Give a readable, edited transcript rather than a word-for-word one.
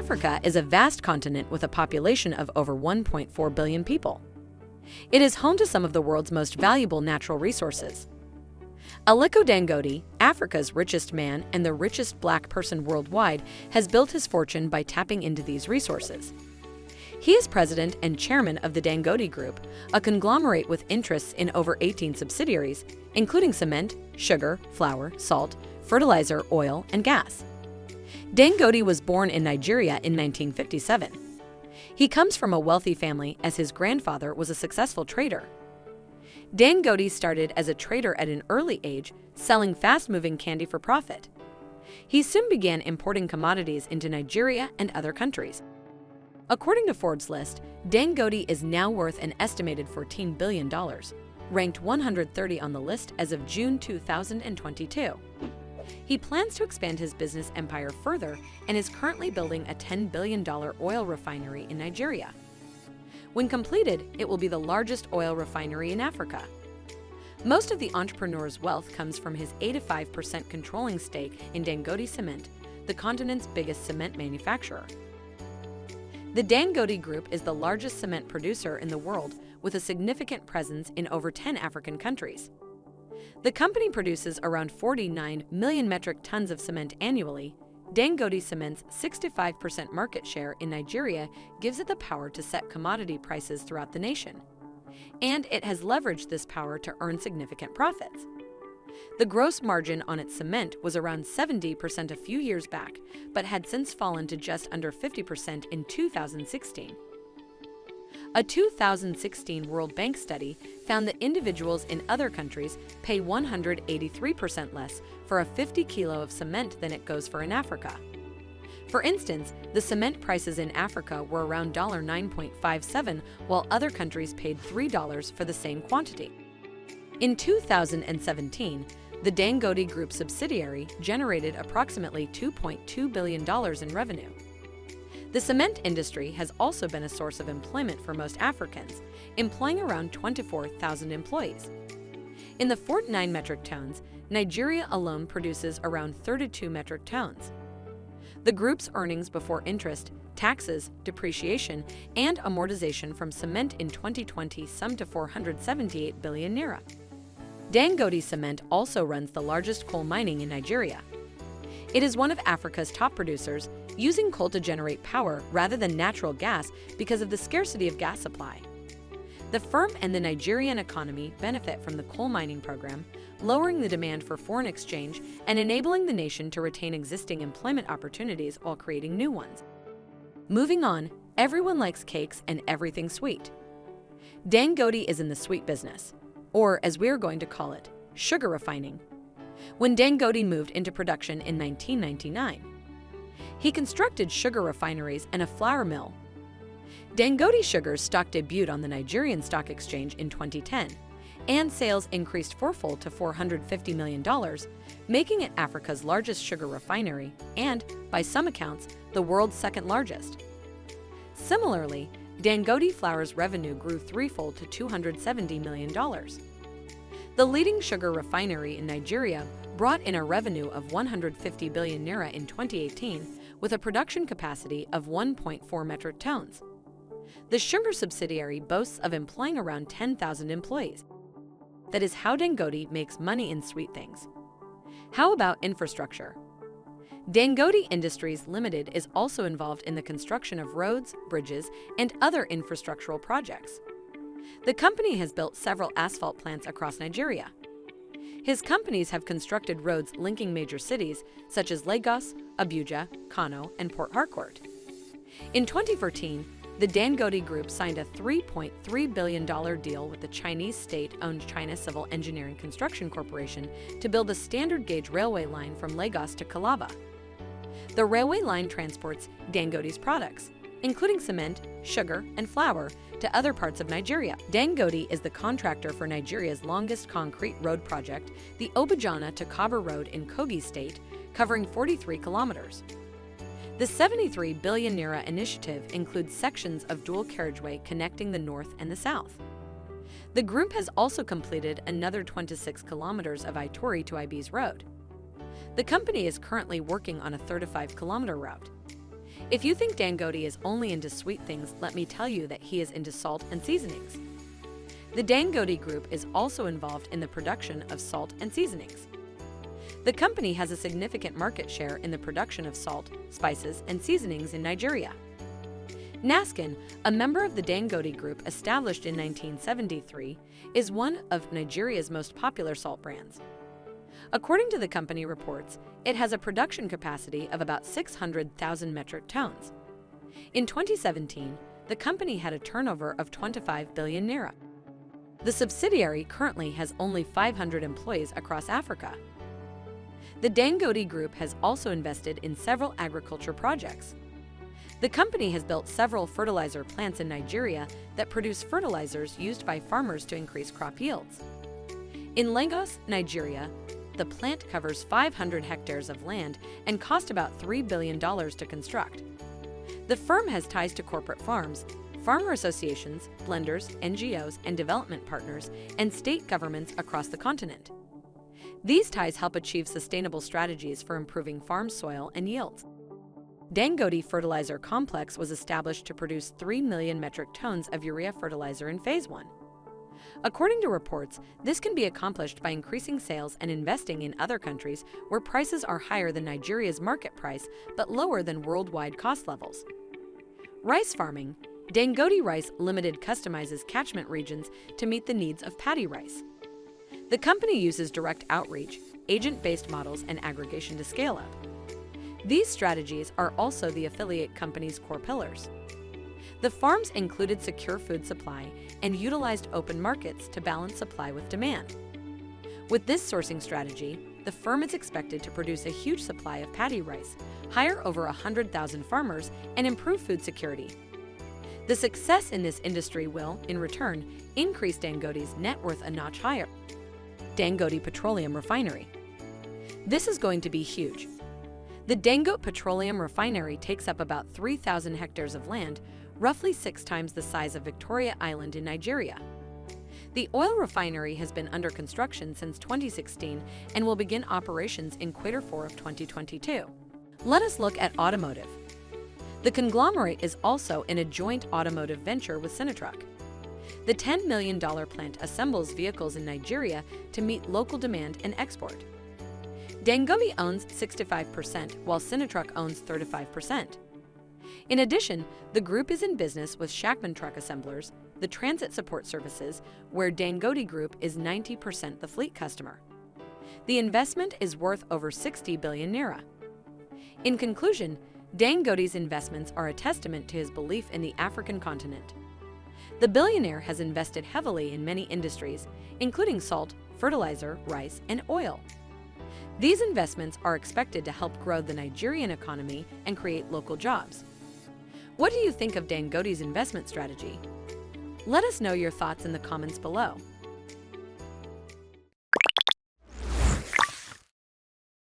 Africa is a vast continent with a population of over 1.4 billion people. It is home to some of the world's most valuable natural resources. Aliko Dangote, Africa's richest man and the richest black person worldwide, has built his fortune by tapping into these resources. He is president and chairman of the Dangote Group, a conglomerate with interests in over 18 subsidiaries, including cement, sugar, flour, salt, fertilizer, oil, and gas. Dangote was born in Nigeria in 1957. He comes from a wealthy family as his grandfather was a successful trader. Dangote started as a trader at an early age, selling fast-moving candy for profit. He soon began importing commodities into Nigeria and other countries. According to Forbes list, Dangote is now worth an estimated $14 billion, ranked 130 on the list as of June 2022. He plans to expand his business empire further and is currently building a $10 billion oil refinery in Nigeria. When completed, it will be the largest oil refinery in Africa. Most of the entrepreneur's wealth comes from his 85% controlling stake in Dangote Cement, the continent's biggest cement manufacturer. The Dangote Group is the largest cement producer in the world, with a significant presence in over 10 African countries. The company produces around 49 million metric tons of cement annually. Dangote Cement's 65% market share in Nigeria gives it the power to set commodity prices throughout the nation. And it has leveraged this power to earn significant profits. The gross margin on its cement was around 70% a few years back, but had since fallen to just under 50% in 2016. A 2016 World Bank study found that individuals in other countries pay 183% less for a 50 kilo of cement than it goes for in Africa. For instance, the cement prices in Africa were around $9.57, while other countries paid $3 for the same quantity. In 2017, the Dangote Group subsidiary generated approximately $2.2 billion in revenue. The cement industry has also been a source of employment for most Africans, employing around 24,000 employees. In the 49 metric tons, Nigeria alone produces around 32 metric tons. The group's earnings before interest, taxes, depreciation, and amortization from cement in 2020 summed to 478 billion naira. Dangote Cement also runs the largest coal mining in Nigeria. It is one of Africa's top producers, using coal to generate power rather than natural gas because of the scarcity of gas supply. The firm and the Nigerian economy benefit from the coal mining program, lowering the demand for foreign exchange and enabling the nation to retain existing employment opportunities while creating new ones. Moving on, everyone likes cakes and everything sweet. Dangote is in the sweet business, or as we're going to call it, sugar refining. When Dangote moved into production in 1999, he constructed sugar refineries and a flour mill. Dangote Sugar's stock debuted on the Nigerian Stock Exchange in 2010, and sales increased fourfold to $450 million, making it Africa's largest sugar refinery and, by some accounts, the world's second largest. Similarly, Dangote Flour's revenue grew threefold to $270 million. The leading sugar refinery in Nigeria brought in a revenue of 150 billion naira in 2018 with a production capacity of 1.4 metric tons. The sugar subsidiary boasts of employing around 10,000 employees. That is how Dangote makes money in sweet things. How about infrastructure? Dangote Industries Limited is also involved in the construction of roads, bridges, and other infrastructural projects. The company has built several asphalt plants across Nigeria. His companies have constructed roads linking major cities such as Lagos, Abuja, Kano, and Port Harcourt. In 2014, the Dangote Group signed a $3.3 billion deal with the Chinese state-owned China Civil Engineering Construction Corporation to build a standard-gauge railway line from Lagos to Calabar. The railway line transports Dangote's products, including cement, sugar, and flour, to other parts of Nigeria. Dangote is the contractor for Nigeria's longest concrete road project, the Obajana to Kabba Road in Kogi State, covering 43 kilometers. The 73 billion naira initiative includes sections of dual carriageway connecting the north and the south. The group has also completed another 26 kilometers of Itori to Ibis Road. The company is currently working on a 35-kilometer route. If you think Dangote is only into sweet things, let me tell you that he is into salt and seasonings. The Dangote Group is also involved in the production of salt and seasonings. The company has a significant market share in the production of salt, spices, and seasonings in Nigeria. Naskin, a member of the Dangote Group established in 1973, is one of Nigeria's most popular salt brands. According to the company reports, it has a production capacity of about 600,000 metric tons. In 2017, the company had a turnover of 25 billion naira. The subsidiary currently has only 500 employees across Africa. The Dangote Group has also invested in several agriculture projects. The company has built several fertilizer plants in Nigeria that produce fertilizers used by farmers to increase crop yields. In Lagos, Nigeria, the plant covers 500 hectares of land and cost about $3 billion to construct. The firm has ties to corporate farms, farmer associations, blenders, NGOs, and development partners, and state governments across the continent. These ties help achieve sustainable strategies for improving farm soil and yields. Dangote Fertilizer Complex was established to produce 3 million metric tons of urea fertilizer in Phase 1. According to reports, this can be accomplished by increasing sales and investing in other countries where prices are higher than Nigeria's market price but lower than worldwide cost levels. Rice farming. Dangote Rice Limited customizes catchment regions to meet the needs of paddy rice. The company uses direct outreach, agent-based models, and aggregation to scale up. These strategies are also the affiliate company's core pillars. The farms included secure food supply and utilized open markets to balance supply with demand. With this sourcing strategy, the firm is expected to produce a huge supply of paddy rice, hire over 100,000 farmers, and improve food security. The success in this industry will, in return, increase Dangote's net worth a notch higher. Dangote Petroleum Refinery. This is going to be huge. The Dangote Petroleum Refinery takes up about 3,000 hectares of land, roughly 6 times the size of Victoria Island in Nigeria. The oil refinery has been under construction since 2016 and will begin operations in Q4 of 2022. Let us look at automotive. The conglomerate is also in a joint automotive venture with Sinotruck. The $10 million plant assembles vehicles in Nigeria to meet local demand and export. Dangote owns 65%, while Sinotruck owns 35%. In addition, the group is in business with Shackman Truck Assemblers, the transit support services, where Dangote Group is 90% the fleet customer. The investment is worth over 60 billion naira. In conclusion, Dangote's investments are a testament to his belief in the African continent. The billionaire has invested heavily in many industries, including salt, fertilizer, rice, and oil. These investments are expected to help grow the Nigerian economy and create local jobs. What do you think of Dangote's investment strategy? Let us know your thoughts in the comments below.